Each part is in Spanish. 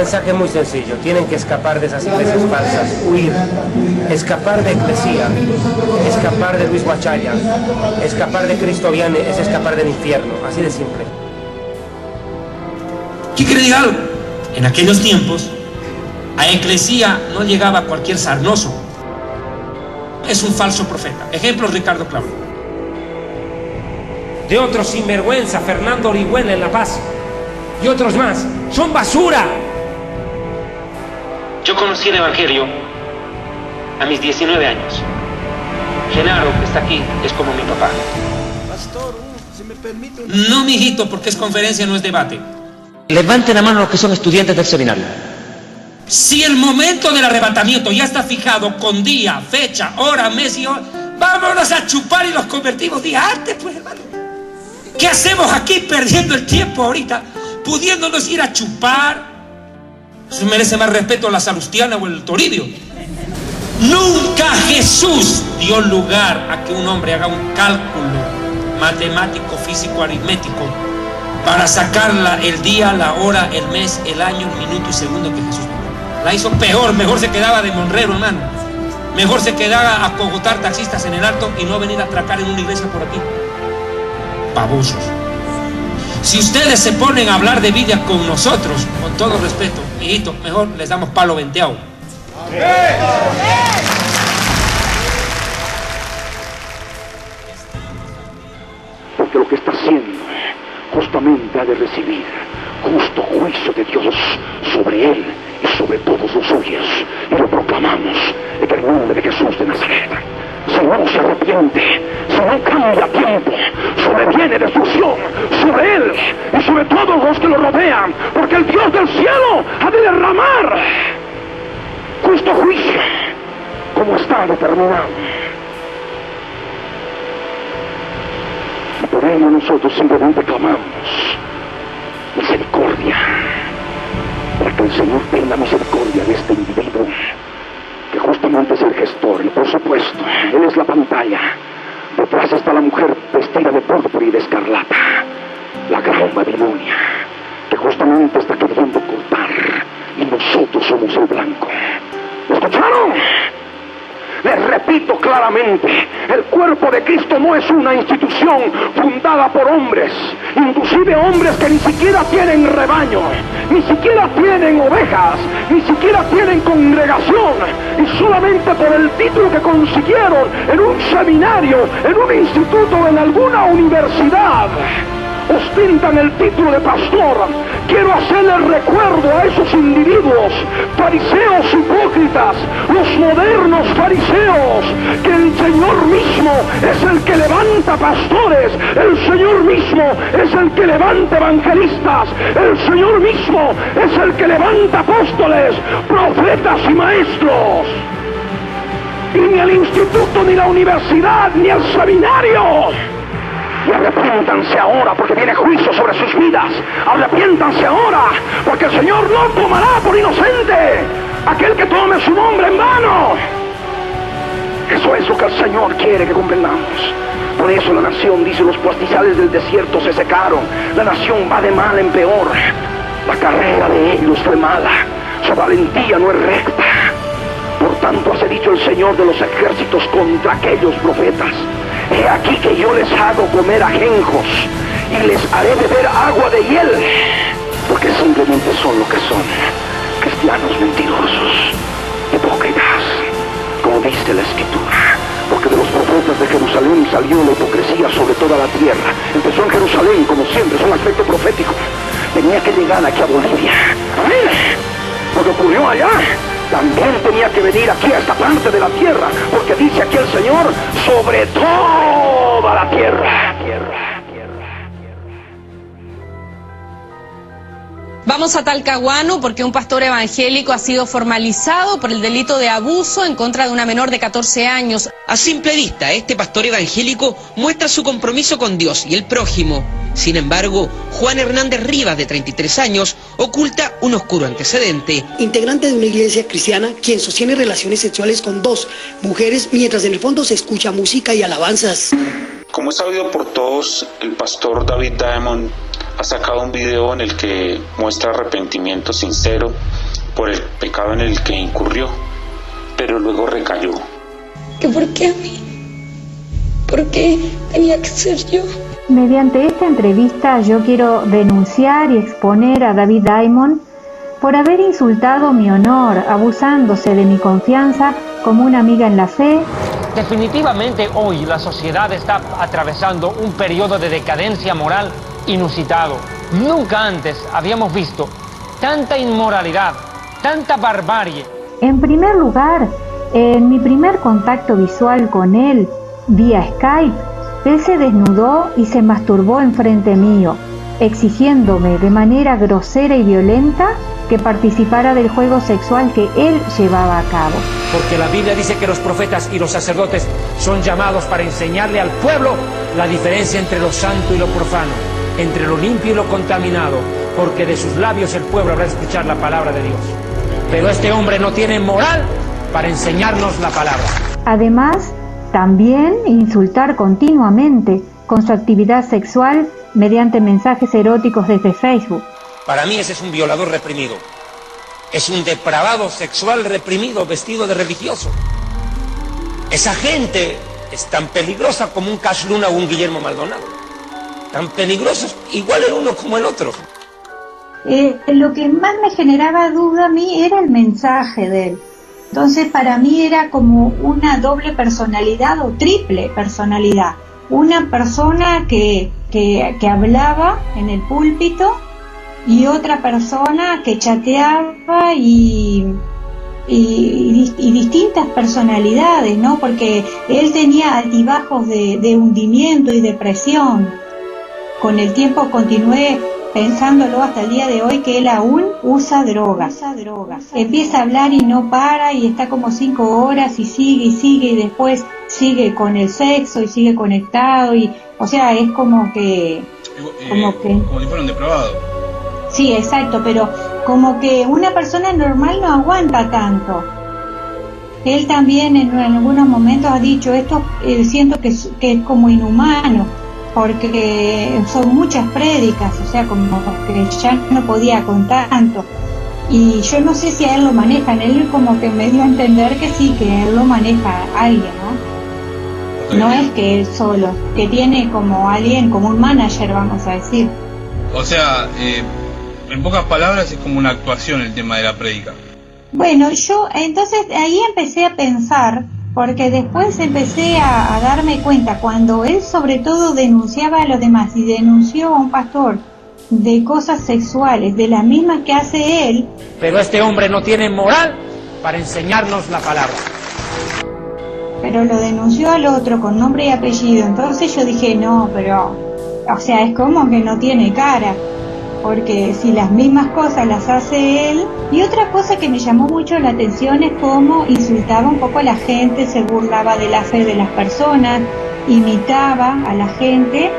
mensaje es muy sencillo. Tienen que escapar de esas iglesias falsas, huir. Escapar de Eclesia, escapar de Luis Guachalla, escapar de Cristo Viene es escapar del infierno. Así de simple. ¿Qué quiere decir algo? En aquellos tiempos, a Eclesia no llegaba cualquier sarnoso. Es un falso profeta. Ejemplo, Ricardo Claudio. De otros sinvergüenza, Fernando Orihuela en La Paz. Y otros más. ¡Son basura! Yo conocí el Evangelio a mis 19 años. Genaro, que está aquí, es como mi papá. Pastor, si me permite No, mijito, porque es conferencia, no es debate. Levanten la mano los que son estudiantes del seminario. Si el momento del arrebatamiento ya está fijado con día, fecha, hora, mes y hora, vámonos a chupar y los convertimos día antes, pues, hermano. ¿Qué hacemos aquí perdiendo el tiempo ahorita, pudiéndonos ir a chupar? Eso merece más respeto a la Salustiana o el Toribio. Nunca Jesús dio lugar a que un hombre haga un cálculo matemático, físico, aritmético para sacarla el día, la hora, el mes, el año, el minuto y segundo que Jesús vivió. La hizo peor, mejor se quedaba de monrero, hermano. Mejor se quedaba a cogotar taxistas en el Alto y no venir a atracar en una iglesia por aquí. Babosos. Si ustedes se ponen a hablar de vida con nosotros, con todo respeto, hijito, mejor les damos palo venteado. Porque lo que está haciendo justamente ha de recibir justo juicio de Dios sobre él y sobre todos los suyos. Y lo proclamamos en el nombre de Jesús de Nazaret. Si no se arrepiente, si no cambia a tiempo, sobreviene destrucción sobre él y sobre todos los que lo rodean, porque el Dios del cielo ha de derramar justo juicio, como está determinado. Y por ello nosotros simplemente clamamos misericordia, para que el Señor tenga misericordia de este individuo, que justamente es el gestor, y por supuesto, él es la pantalla. Detrás está la mujer vestida de púrpura y de escarlata, la gran Babilonia, que justamente está queriendo cortar, y nosotros somos el blanco. ¿Lo escucharon? Les repito claramente, el cuerpo de Cristo no es una institución fundada por hombres, inclusive hombres que ni siquiera tienen rebaño, ni siquiera tienen ovejas, ni siquiera tienen congregación, y solamente por el título que consiguieron en un seminario, en un instituto, en alguna universidad, ostentan el título de pastor. Quiero hacerle recuerdo a esos individuos, fariseos hipócritas, los modernos fariseos, que el Señor mismo es el que levanta pastores, el Señor mismo es el que levanta evangelistas, el Señor mismo es el que levanta apóstoles, profetas y maestros. Y ni el instituto, ni la universidad, ni el seminario. Y arrepiéntanse ahora, porque viene juicio sobre sus vidas. Arrepiéntanse ahora, porque el Señor no tomará por inocente aquel que tome su nombre en vano. Eso es lo que el Señor quiere que comprendamos. Por eso la nación, dice, los pastizales del desierto se secaron. La nación va de mal en peor. La carrera de ellos fue mala. Su valentía no es recta. Por tanto, hace dicho el Señor de los ejércitos contra aquellos profetas: he aquí que yo les hago comer ajenjos y les haré beber agua de hiel, porque simplemente son lo que son, cristianos mentirosos, hipócritas, como dice la Escritura. Porque de los profetas de Jerusalén salió la hipocresía sobre toda la tierra. Empezó en Jerusalén, como siempre, es un aspecto profético. Tenía que llegar aquí a Bolivia. Amén. Lo que ocurrió allá también tenía que venir aquí a esta parte de la tierra, porque dice aquí el Señor, sobre toda la tierra. Vamos a Talcahuano porque un pastor evangélico ha sido formalizado por el delito de abuso en contra de una menor de 14 años. A simple vista, este pastor evangélico muestra su compromiso con Dios y el prójimo. Sin embargo, Juan Hernández Rivas, de 33 años, oculta un oscuro antecedente. Integrante de una iglesia cristiana quien sostiene relaciones sexuales con 2 mujeres, mientras en el fondo se escucha música y alabanzas. Como es sabido por todos, el pastor David Diamond ha sacado un video en el que muestra arrepentimiento sincero por el pecado en el que incurrió, pero luego recayó. ¿Que por qué a mí? ¿Por qué tenía que ser yo? Mediante esta entrevista yo quiero denunciar y exponer a David Diamond por haber insultado mi honor, abusándose de mi confianza como una amiga en la fe. Definitivamente hoy la sociedad está atravesando un periodo de decadencia moral inusitado. Nunca antes habíamos visto tanta inmoralidad, tanta barbarie. En primer lugar, en mi primer contacto visual con él, vía Skype, él se desnudó y se masturbó enfrente mío, exigiéndome de manera grosera y violenta que participara del juego sexual que él llevaba a cabo. Porque la Biblia dice que los profetas y los sacerdotes son llamados para enseñarle al pueblo la diferencia entre lo santo y lo profano, entre lo limpio y lo contaminado, porque de sus labios el pueblo habrá de escuchar la palabra de Dios. Pero este hombre no tiene moral para enseñarnos la palabra. Además, también insultar continuamente con su actividad sexual mediante mensajes eróticos desde Facebook. Para mí ese es un violador reprimido. Es un depravado sexual reprimido vestido de religioso. Esa gente es tan peligrosa como un Cash Luna o un Guillermo Maldonado. Tan peligrosos, igual el uno como el otro. Lo que más me generaba duda a mí era el mensaje de él. Entonces para mí era como una doble personalidad o triple personalidad. Una persona que hablaba en el púlpito y otra persona que chateaba y distintas personalidades, ¿no? Porque él tenía altibajos de hundimiento y depresión. Con el tiempo continué pensándolo hasta el día de hoy que él aún usa drogas. Empieza a hablar y no para y está como 5 horas y sigue y después sigue con el sexo y sigue conectado y, o sea, es como si fuera un depravado. Sí, exacto, pero como que una persona normal no aguanta tanto. Él también en algunos momentos ha dicho esto, siento que es como inhumano, porque son muchas prédicas, o sea, como que ya no podía con tanto. Y yo no sé si a él lo manejan, él como que me dio a entender que sí, que él lo maneja alguien, ¿no? No es que él solo, que tiene como alguien, como un manager, vamos a decir. O sea, en pocas palabras es como una actuación el tema de la prédica. Bueno, yo entonces ahí empecé a pensar, porque después empecé a darme cuenta, cuando él sobre todo denunciaba a los demás y denunció a un pastor de cosas sexuales, de las mismas que hace él. Pero este hombre no tiene moral para enseñarnos la palabra. Pero lo denunció al otro con nombre y apellido, entonces yo dije, no, pero, o sea, es como que no tiene cara. Porque si las mismas cosas las hace él. Y otra cosa que me llamó mucho la atención es cómo insultaba un poco a la gente, se burlaba de la fe de las personas, imitaba a la gente,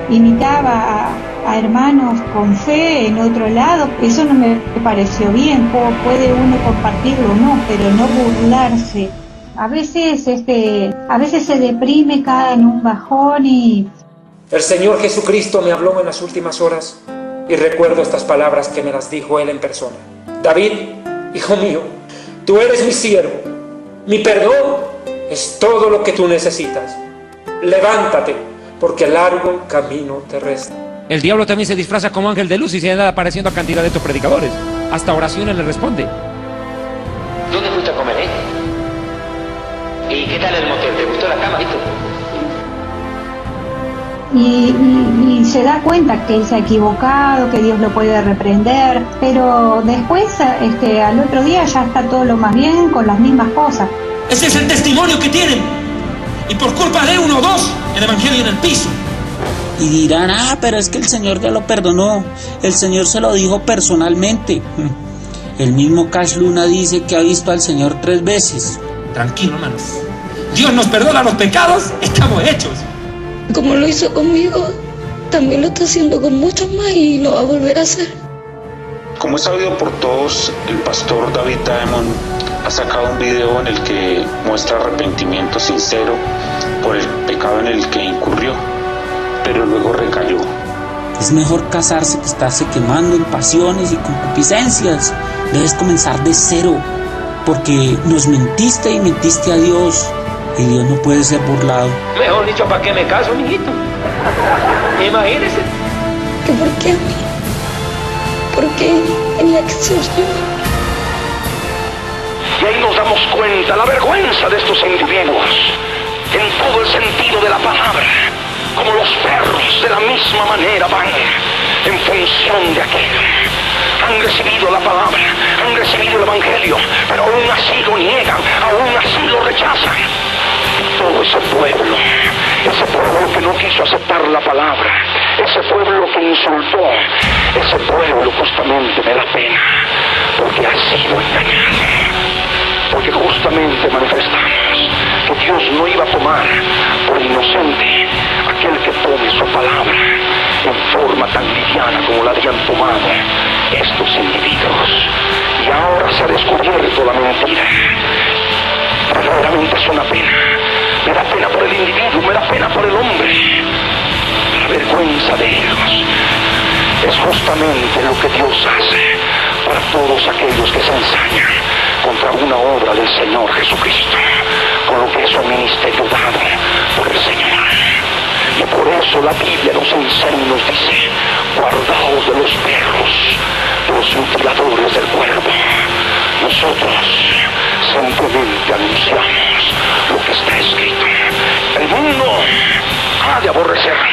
imitaba a hermanos con fe en otro lado. Eso no me pareció bien, puede uno compartirlo o no, pero no burlarse. A veces se deprime, cae en un bajón y... El Señor Jesucristo me habló en las últimas horas. Y recuerdo estas palabras que me las dijo él en persona. David, hijo mío, tú eres mi siervo. Mi perdón es todo lo que tú necesitas. Levántate, porque largo camino te resta. El diablo también se disfraza como ángel de luz y se anda apareciendo a cantidad de estos predicadores. Hasta oraciones le responde. ¿Dónde fuiste a comer, ¿Y qué tal el motel? ¿Te gustó la cama, Y se da cuenta que él se ha equivocado, que Dios lo puede reprender, pero después, al otro día ya está todo lo más bien con las mismas cosas. Ese es el testimonio que tienen. Y por culpa de uno o dos, el evangelio en el piso. Y dirán, pero es que el Señor ya lo perdonó. El Señor se lo dijo personalmente. El mismo Cash Luna dice que ha visto al Señor 3 veces. Tranquilo, hermanos. Dios nos perdona los pecados, estamos hechos. Como lo hizo conmigo, también lo está haciendo con muchos más y lo va a volver a hacer. Como es sabido por todos, el pastor David Diamond ha sacado un video en el que muestra arrepentimiento sincero por el pecado en el que incurrió, pero luego recayó. Es mejor casarse que estarse quemando en pasiones y concupiscencias. Debes comenzar de cero, porque nos mentiste y mentiste a Dios, y Dios no puede ser burlado. Mejor dicho, ¿para qué me caso, mijito? Imagínese. ¿Que por qué a mí? ¿Por qué en la exorcismo? Y ahí nos damos cuenta la vergüenza de estos individuos, en todo el sentido de la palabra, como los perros de la misma manera van en función de aquello. Han recibido la palabra, han recibido el evangelio, pero aún así lo niegan, aún así lo rechazan. Todo ese pueblo que no quiso aceptar la palabra, ese pueblo que insultó, ese pueblo justamente me da pena, porque ha sido engañado. Porque justamente manifestamos que Dios no iba a tomar por inocente aquel que tome su palabra en forma tan liviana como la habían tomado estos individuos. Y ahora se ha descubierto la mentira. Verdaderamente es una pena. Me da pena por el individuo, me da pena por el hombre. La vergüenza de ellos es justamente lo que Dios hace para todos aquellos que se ensañan contra una obra del Señor Jesucristo, con lo que es un ministerio dado por el Señor. Y por eso la Biblia nos enseña y nos dice: guardaos de los perros, de los mutiladores del cuerpo. Nosotros simplemente anunciamos lo que está escrito. El mundo ha de aborrecernos.